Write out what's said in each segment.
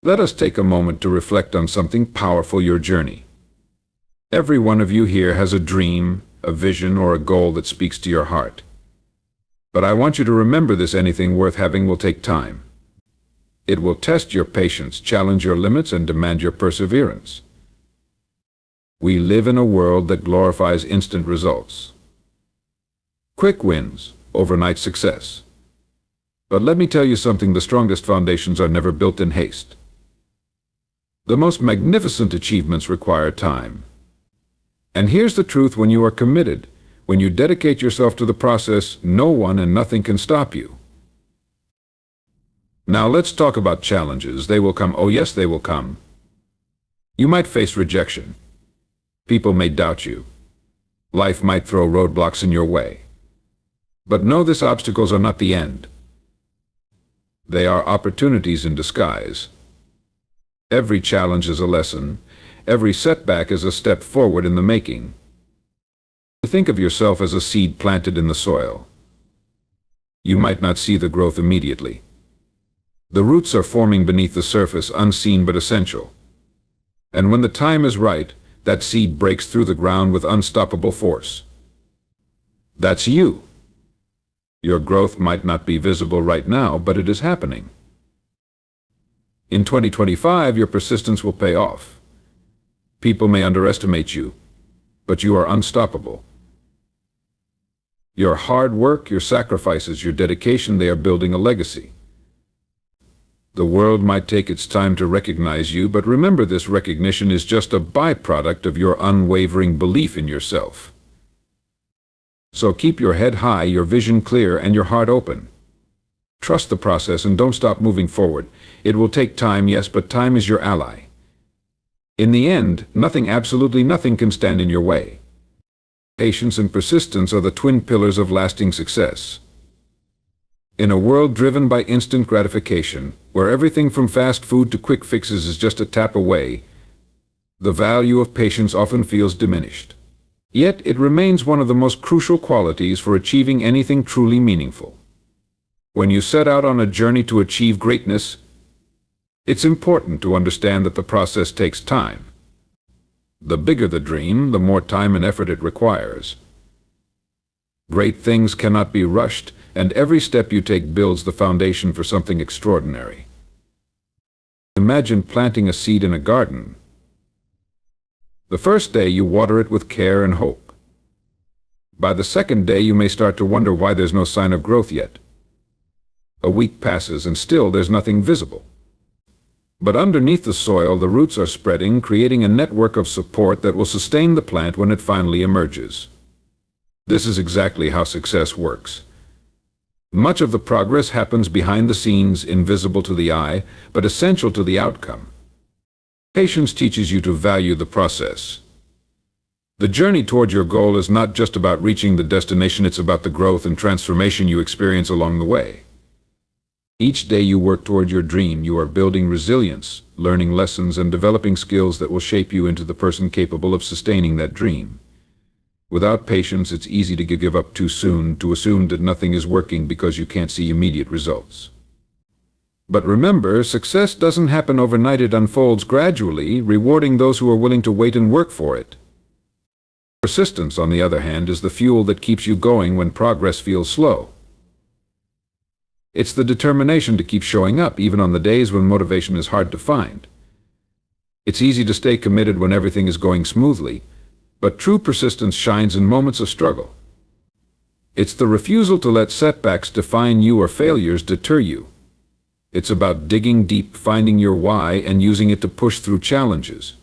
Let us take a moment to reflect on something powerful: your journey. Every one of you here has a dream, a vision, or a goal that speaks to your heart. But I want you to remember this: anything worth having will take time. It will test your patience, challenge your limits, and demand your perseverance. We live in a world that glorifies instant results. Quick wins, overnight success. But let me tell you something: the strongest foundations are never built in haste. The most magnificent achievements require time. And here's the truth: when you are committed, when you dedicate yourself to the process, no one and nothing can stop you. Now let's talk about challenges. They will come. Oh yes, they will come. You might face rejection. People may doubt you. Life might throw roadblocks in your way. But know this: obstacles are not the end. They are opportunities in disguise. Every challenge is a lesson. Every setback is a step forward in the making. Think of yourself as a seed planted in the soil. You might not see the growth immediately. The roots are forming beneath the surface, unseen but essential. And when the time is right, that seed breaks through the ground with unstoppable force. That's you. Your growth might not be visible right now, but it is happening. In 2025, your persistence will pay off. People may underestimate you, but you are unstoppable. Your hard work, your sacrifices, your dedication, they are building a legacy. The world might take its time to recognize you, but remember, this recognition is just a byproduct of your unwavering belief in yourself. So keep your head high, your vision clear, and your heart open. Trust the process and don't stop moving forward. It will take time, yes, but time is your ally. In the end, nothing, absolutely nothing, can stand in your way. Patience and persistence are the twin pillars of lasting success. In a world driven by instant gratification, where everything from fast food to quick fixes is just a tap away, the value of patience often feels diminished. Yet it remains one of the most crucial qualities for achieving anything truly meaningful. When you set out on a journey to achieve greatness, it's important to understand that the process takes time. The bigger the dream, the more time and effort it requires. Great things cannot be rushed, and every step you take builds the foundation for something extraordinary. Imagine planting a seed in a garden. The first day you water it with care and hope. By the second day you may start to wonder why there's no sign of growth yet. A week passes and still there's nothing visible. But underneath the soil, the roots are spreading, creating a network of support that will sustain the plant when it finally emerges. This is exactly how success works. Much of the progress happens behind the scenes, invisible to the eye, but essential to the outcome. Patience teaches you to value the process. The journey toward your goal is not just about reaching the destination, it's about the growth and transformation you experience along the way. Each day you work toward your dream, you are building resilience, learning lessons, and developing skills that will shape you into the person capable of sustaining that dream. Without patience, it's easy to give up too soon, to assume that nothing is working because you can't see immediate results. But remember, success doesn't happen overnight. It unfolds gradually, rewarding those who are willing to wait and work for it. Persistence, on the other hand, is the fuel that keeps you going when progress feels slow. It's the determination to keep showing up, even on the days when motivation is hard to find. It's easy to stay committed when everything is going smoothly, but true persistence shines in moments of struggle. It's the refusal to let setbacks define you or failures deter you. It's about digging deep, finding your why, and using it to push through challenges.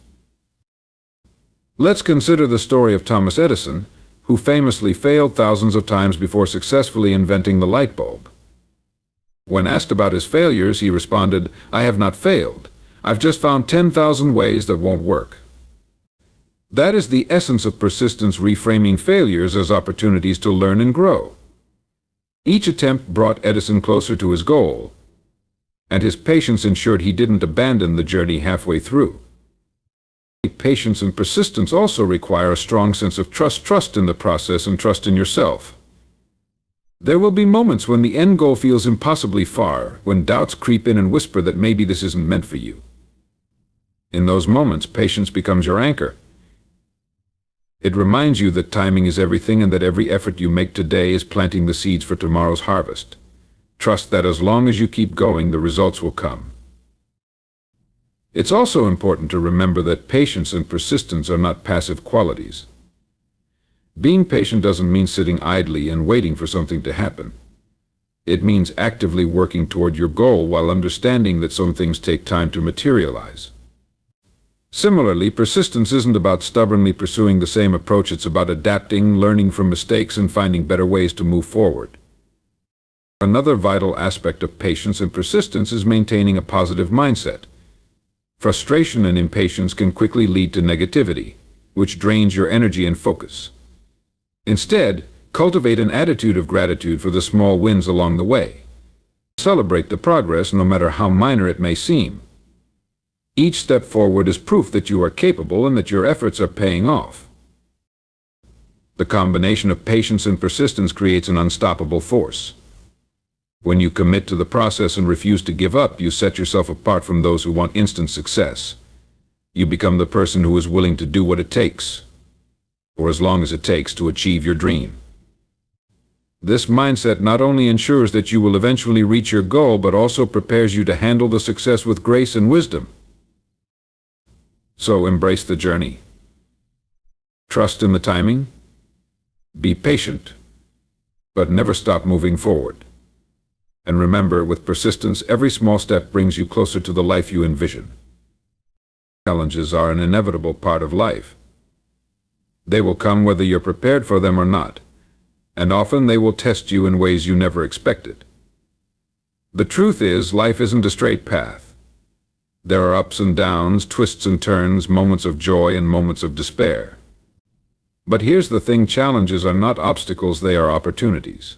Let's consider the story of Thomas Edison, who famously failed thousands of times before successfully inventing the light bulb. When asked about his failures, he responded, "I have not failed. I've just found 10,000 ways that won't work." That is the essence of persistence, reframing failures as opportunities to learn and grow. Each attempt brought Edison closer to his goal, and his patience ensured he didn't abandon the journey halfway through. Patience and persistence also require a strong sense of trust in the process and trust in yourself. There will be moments when the end goal feels impossibly far, when doubts creep in and whisper that maybe this isn't meant for you. In those moments, patience becomes your anchor. It reminds you that timing is everything and that every effort you make today is planting the seeds for tomorrow's harvest. Trust that as long as you keep going, the results will come. It's also important to remember that patience and persistence are not passive qualities. Being patient doesn't mean sitting idly and waiting for something to happen. It means actively working toward your goal while understanding that some things take time to materialize. Similarly, persistence isn't about stubbornly pursuing the same approach. It's about adapting, learning from mistakes, and finding better ways to move forward. Another vital aspect of patience and persistence is maintaining a positive mindset. Frustration and impatience can quickly lead to negativity, which drains your energy and focus. Instead, cultivate an attitude of gratitude for the small wins along the way. Celebrate the progress, no matter how minor it may seem. Each step forward is proof that you are capable and that your efforts are paying off. The combination of patience and persistence creates an unstoppable force. When you commit to the process and refuse to give up, you set yourself apart from those who want instant success. You become the person who is willing to do what it takes, or as long as it takes, to achieve your dream. This mindset not only ensures that you will eventually reach your goal, but also prepares you to handle the success with grace and wisdom. So embrace the journey. Trust in the timing. Be patient, but never stop moving forward. And remember, with persistence, every small step brings you closer to the life you envision. Challenges are an inevitable part of life. They will come whether you're prepared for them or not, and often they will test you in ways you never expected. The truth is, life isn't a straight path. There are ups and downs, twists and turns, moments of joy and moments of despair. But here's the thing: challenges are not obstacles, they are opportunities.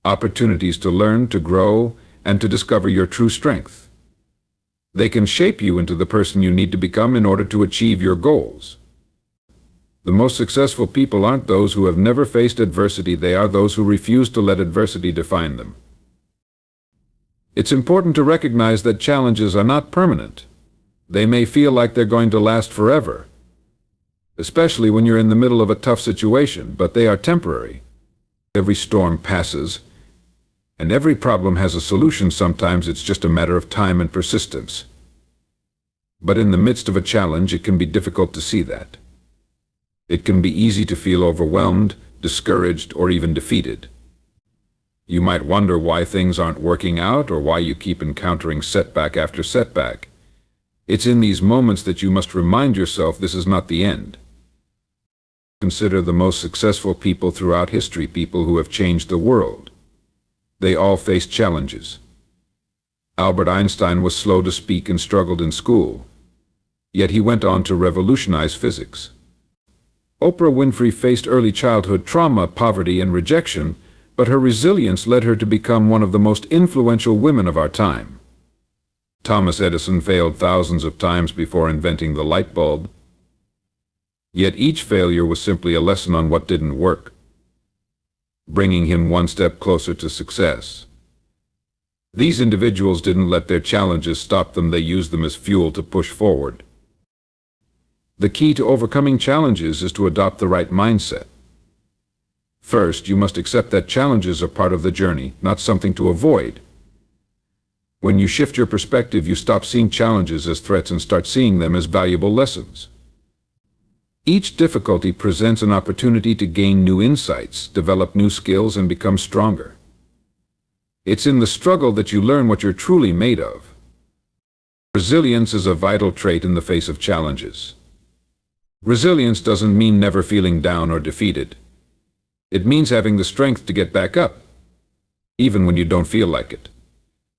Opportunities to learn, to grow, and to discover your true strength. They can shape you into the person you need to become in order to achieve your goals. The most successful people aren't those who have never faced adversity, they are those who refuse to let adversity define them. It's important to recognize that challenges are not permanent. They may feel like they're going to last forever, especially when you're in the middle of a tough situation, but they are temporary. Every storm passes, and every problem has a solution. Sometimes it's just a matter of time and persistence. But in the midst of a challenge, it can be difficult to see that. It can be easy to feel overwhelmed, discouraged, or even defeated. You might wonder why things aren't working out, or why you keep encountering setback after setback. It's in these moments that you must remind yourself this is not the end. Consider the most successful people throughout history, people who have changed the world. They all faced challenges. Albert Einstein was slow to speak and struggled in school, yet he went on to revolutionize physics. Oprah Winfrey faced early childhood trauma, poverty, and rejection, but her resilience led her to become one of the most influential women of our time. Thomas Edison failed thousands of times before inventing the light bulb. Yet each failure was simply a lesson on what didn't work, bringing him one step closer to success. These individuals didn't let their challenges stop them, they used them as fuel to push forward. The key to overcoming challenges is to adopt the right mindset. First, you must accept that challenges are part of the journey, not something to avoid. When you shift your perspective, you stop seeing challenges as threats and start seeing them as valuable lessons. Each difficulty presents an opportunity to gain new insights, develop new skills, and become stronger. It's in the struggle that you learn what you're truly made of. Resilience is a vital trait in the face of challenges. Resilience doesn't mean never feeling down or defeated. It means having the strength to get back up, even when you don't feel like it.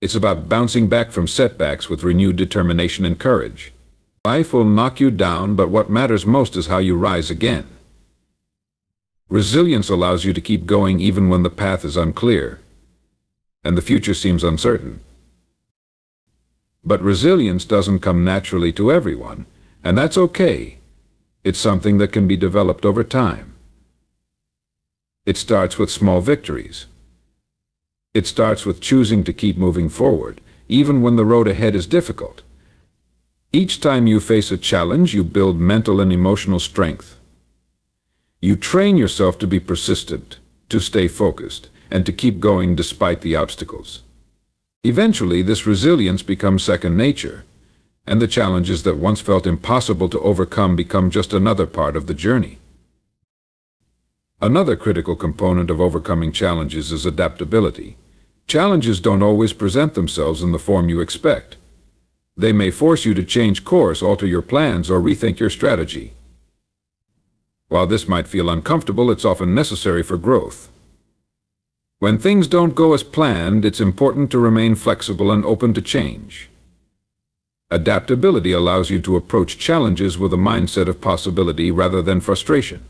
It's about bouncing back from setbacks with renewed determination and courage. Life will knock you down, but what matters most is how you rise again. Resilience allows you to keep going even when the path is unclear and the future seems uncertain. But resilience doesn't come naturally to everyone, and that's okay. It's something that can be developed over time. It starts with small victories. It starts with choosing to keep moving forward, even when the road ahead is difficult. Each time you face a challenge, you build mental and emotional strength. You train yourself to be persistent, to stay focused, and to keep going despite the obstacles. Eventually, this resilience becomes second nature, and the challenges that once felt impossible to overcome become just another part of the journey. Another critical component of overcoming challenges is adaptability. Challenges don't always present themselves in the form you expect. They may force you to change course, alter your plans, or rethink your strategy. While this might feel uncomfortable, it's often necessary for growth. When things don't go as planned, it's important to remain flexible and open to change. Adaptability allows you to approach challenges with a mindset of possibility rather than frustration.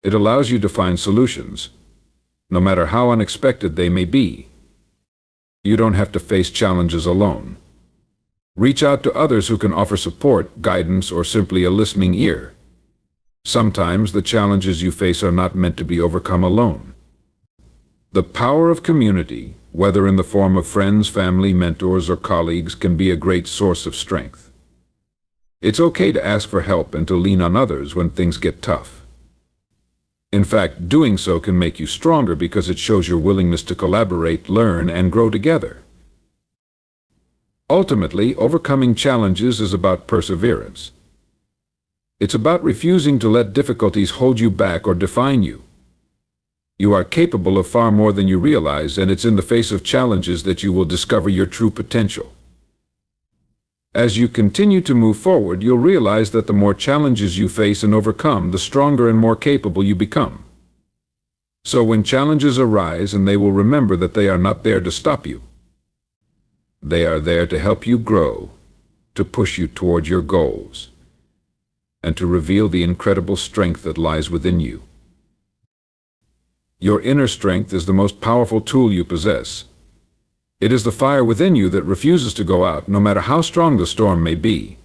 It allows you to find solutions, no matter how unexpected they may be. You don't have to face challenges alone. Reach out to others who can offer support, guidance, or simply a listening ear. Sometimes the challenges you face are not meant to be overcome alone. The power of community, whether in the form of friends, family, mentors, or colleagues, can be a great source of strength. It's okay to ask for help and to lean on others when things get tough. In fact, doing so can make you stronger because it shows your willingness to collaborate, learn, and grow together. Ultimately, overcoming challenges is about perseverance. It's about refusing to let difficulties hold you back or define you. You are capable of far more than you realize, and it's in the face of challenges that you will discover your true potential. As you continue to move forward, you'll realize that the more challenges you face and overcome, the stronger and more capable you become. So when challenges arise, and they will remember that they are not there to stop you. They are there to help you grow, to push you toward your goals, and to reveal the incredible strength that lies within you. Your inner strength is the most powerful tool you possess. It is the fire within you that refuses to go out, no matter how strong the storm may be.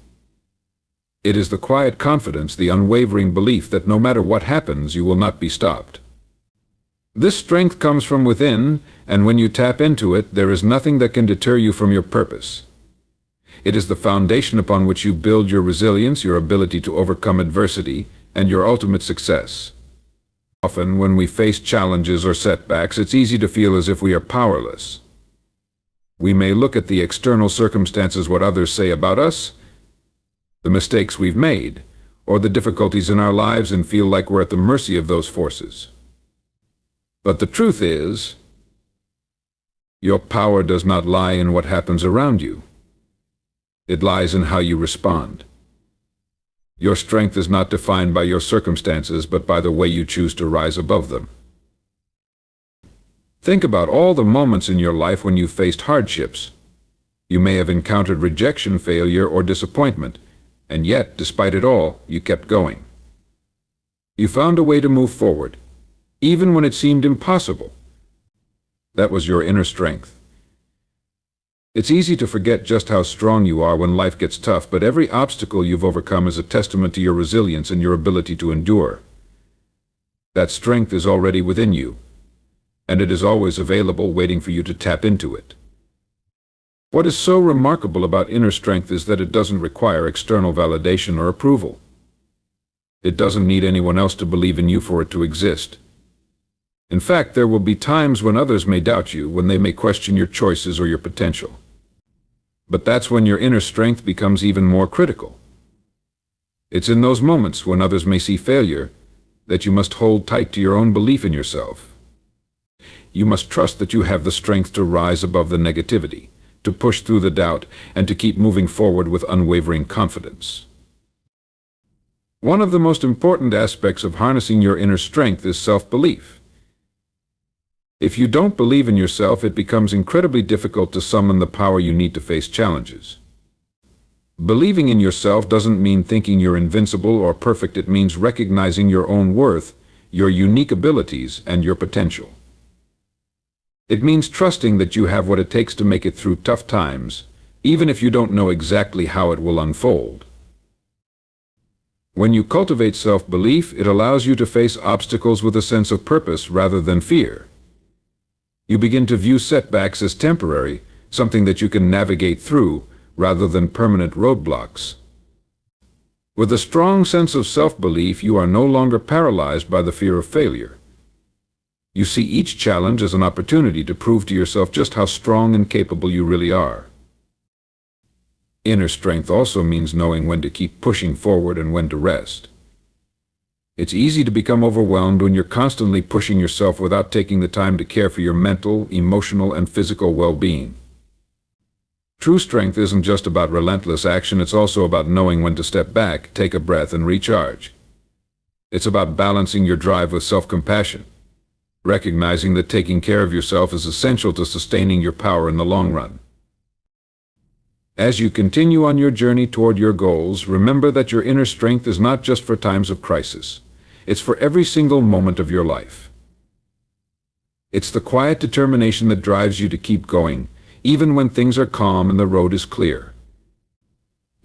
It is the quiet confidence, the unwavering belief that no matter what happens, you will not be stopped. This strength comes from within, and when you tap into it, there is nothing that can deter you from your purpose. It is the foundation upon which you build your resilience, your ability to overcome adversity, and your ultimate success. Often, when we face challenges or setbacks, it's easy to feel as if we are powerless. We may look at the external circumstances, what others say about us, the mistakes we've made, or the difficulties in our lives, and feel like we're at the mercy of those forces. But the truth is, your power does not lie in what happens around you. It lies in how you respond. Your strength is not defined by your circumstances, but by the way you choose to rise above them. Think about all the moments in your life when you faced hardships. You may have encountered rejection, failure, or disappointment, and yet, despite it all, you kept going. You found a way to move forward, even when it seemed impossible. That was your inner strength. It's easy to forget just how strong you are when life gets tough, but every obstacle you've overcome is a testament to your resilience and your ability to endure. That strength is already within you, and it is always available, waiting for you to tap into it. What is so remarkable about inner strength is that it doesn't require external validation or approval. It doesn't need anyone else to believe in you for it to exist. In fact, there will be times when others may doubt you, when they may question your choices or your potential. But that's when your inner strength becomes even more critical. It's in those moments when others may see failure that you must hold tight to your own belief in yourself. You must trust that you have the strength to rise above the negativity, to push through the doubt, and to keep moving forward with unwavering confidence. One of the most important aspects of harnessing your inner strength is self-belief. If you don't believe in yourself, it becomes incredibly difficult to summon the power you need to face challenges. Believing in yourself doesn't mean thinking you're invincible or perfect. It means recognizing your own worth, your unique abilities, and your potential. It means trusting that you have what it takes to make it through tough times, even if you don't know exactly how it will unfold. When you cultivate self-belief, it allows you to face obstacles with a sense of purpose rather than fear. You begin to view setbacks as temporary, something that you can navigate through, rather than permanent roadblocks. With a strong sense of self-belief, you are no longer paralyzed by the fear of failure. You see each challenge as an opportunity to prove to yourself just how strong and capable you really are. Inner strength also means knowing when to keep pushing forward and when to rest. It's easy to become overwhelmed when you're constantly pushing yourself without taking the time to care for your mental, emotional, and physical well-being. True strength isn't just about relentless action, it's also about knowing when to step back, take a breath, and recharge. It's about balancing your drive with self-compassion, recognizing that taking care of yourself is essential to sustaining your power in the long run. As you continue on your journey toward your goals, remember that your inner strength is not just for times of crisis. It's for every single moment of your life. It's the quiet determination that drives you to keep going, even when things are calm and the road is clear.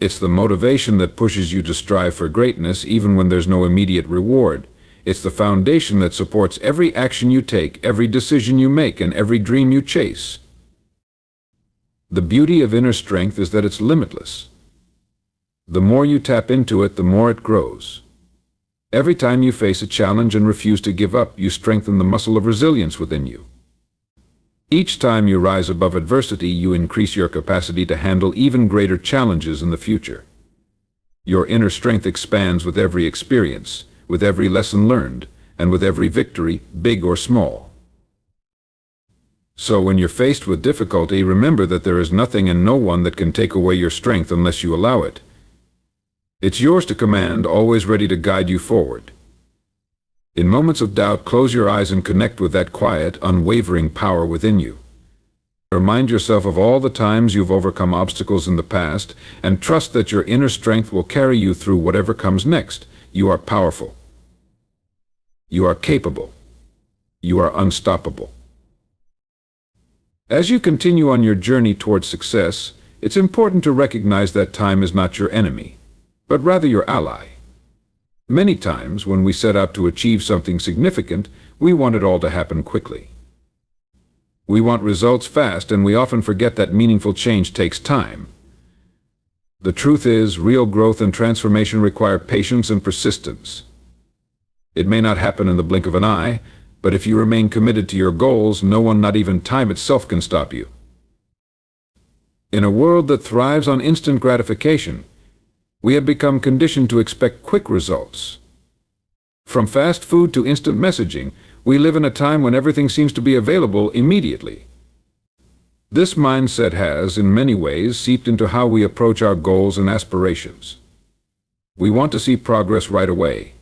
It's the motivation that pushes you to strive for greatness, even when there's no immediate reward. It's the foundation that supports every action you take, every decision you make, and every dream you chase. The beauty of inner strength is that it's limitless. The more you tap into it, the more it grows. Every time you face a challenge and refuse to give up, you strengthen the muscle of resilience within you. Each time you rise above adversity, you increase your capacity to handle even greater challenges in the future. Your inner strength expands with every experience, with every lesson learned, and with every victory, big or small. So when you're faced with difficulty, remember that there is nothing and no one that can take away your strength unless you allow it. It's yours to command, always ready to guide you forward. In moments of doubt, close your eyes and connect with that quiet, unwavering power within you. Remind yourself of all the times you've overcome obstacles in the past, and trust that your inner strength will carry you through whatever comes next. You are powerful. You are capable. You are unstoppable. As you continue on your journey towards success, it's important to recognize that time is not your enemy, but rather your ally. Many times, when we set out to achieve something significant, we want it all to happen quickly. We want results fast, and we often forget that meaningful change takes time. The truth is, real growth and transformation require patience and persistence. It may not happen in the blink of an eye, but if you remain committed to your goals, no one, not even time itself, can stop you. In a world that thrives on instant gratification, we have become conditioned to expect quick results. From fast food to instant messaging, we live in a time when everything seems to be available immediately. This mindset has, in many ways, seeped into how we approach our goals and aspirations. We want to see progress right away.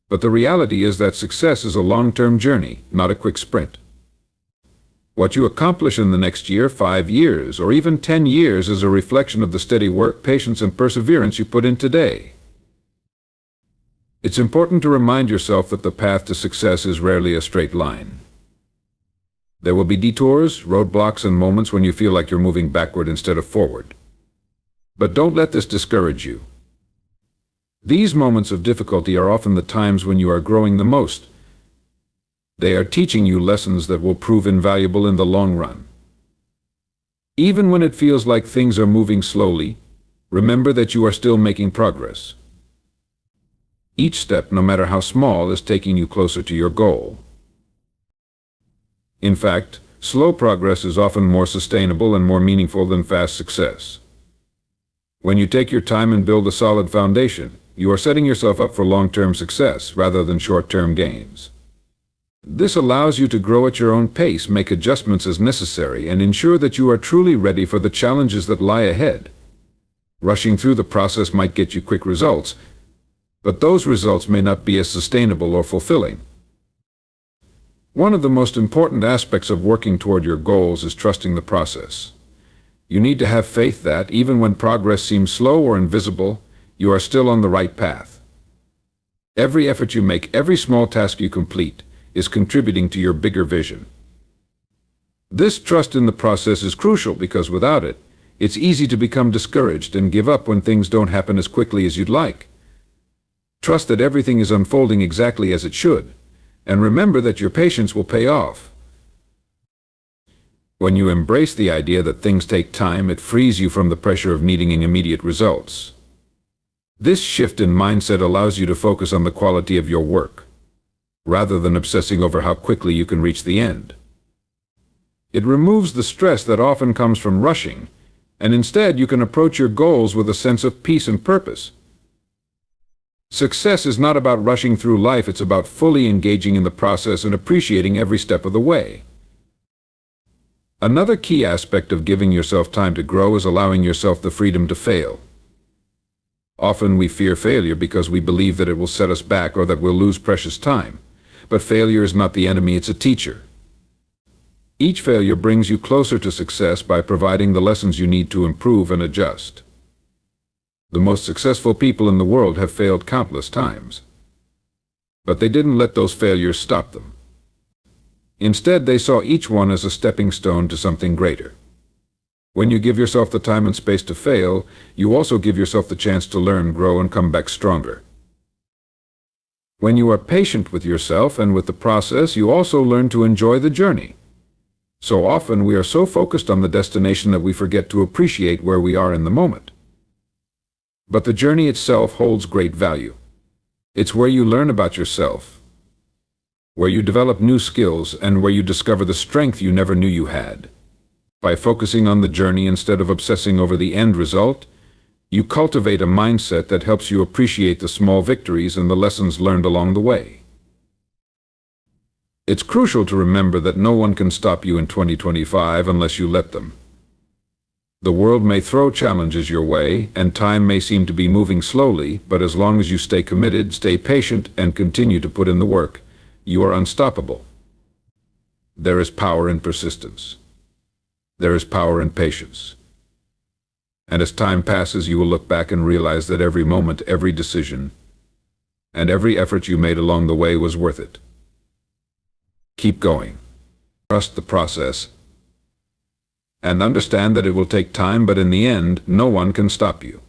But the reality is that success is a long-term journey, not a quick sprint. What you accomplish in the next year, 5 years, or even 10 years is a reflection of the steady work, patience, and perseverance you put in today. It's important to remind yourself that the path to success is rarely a straight line. There will be detours, roadblocks, and moments when you feel like you're moving backward instead of forward. But don't let this discourage you. These moments of difficulty are often the times when you are growing the most. They are teaching you lessons that will prove invaluable in the long run. Even when it feels like things are moving slowly, remember that you are still making progress. Each step, no matter how small, is taking you closer to your goal. In fact, slow progress is often more sustainable and more meaningful than fast success. When you take your time and build a solid foundation, you are setting yourself up for long-term success rather than short-term gains. This allows you to grow at your own pace, make adjustments as necessary, and ensure that you are truly ready for the challenges that lie ahead. Rushing through the process might get you quick results, but those results may not be as sustainable or fulfilling. One of the most important aspects of working toward your goals is trusting the process. You need to have faith that, even when progress seems slow or invisible, you are still on the right path. Every effort you make, every small task you complete, is contributing to your bigger vision. This trust in the process is crucial because without it, it's easy to become discouraged and give up when things don't happen as quickly as you'd like. Trust that everything is unfolding exactly as it should, and remember that your patience will pay off. When you embrace the idea that things take time, it frees you from the pressure of needing immediate results. This shift in mindset allows you to focus on the quality of your work, rather than obsessing over how quickly you can reach the end. It removes the stress that often comes from rushing, and instead you can approach your goals with a sense of peace and purpose. Success is not about rushing through life, it's about fully engaging in the process and appreciating every step of the way. Another key aspect of giving yourself time to grow is allowing yourself the freedom to fail. Often we fear failure because we believe that it will set us back or that we'll lose precious time. But failure is not the enemy, it's a teacher. Each failure brings you closer to success by providing the lessons you need to improve and adjust. The most successful people in the world have failed countless times. But they didn't let those failures stop them. Instead, they saw each one as a stepping stone to something greater. When you give yourself the time and space to fail, you also give yourself the chance to learn, grow, and come back stronger. When you are patient with yourself and with the process, you also learn to enjoy the journey. So often we are so focused on the destination that we forget to appreciate where we are in the moment. But the journey itself holds great value. It's where you learn about yourself, where you develop new skills, and where you discover the strength you never knew you had. By focusing on the journey instead of obsessing over the end result, you cultivate a mindset that helps you appreciate the small victories and the lessons learned along the way. It's crucial to remember that no one can stop you in 2025 unless you let them. The world may throw challenges your way, and time may seem to be moving slowly, but as long as you stay committed, stay patient, and continue to put in the work, you are unstoppable. There is power in persistence. There is power in patience. And as time passes, you will look back and realize that every moment, every decision, and every effort you made along the way was worth it. Keep going. Trust the process. And understand that it will take time, but in the end, no one can stop you.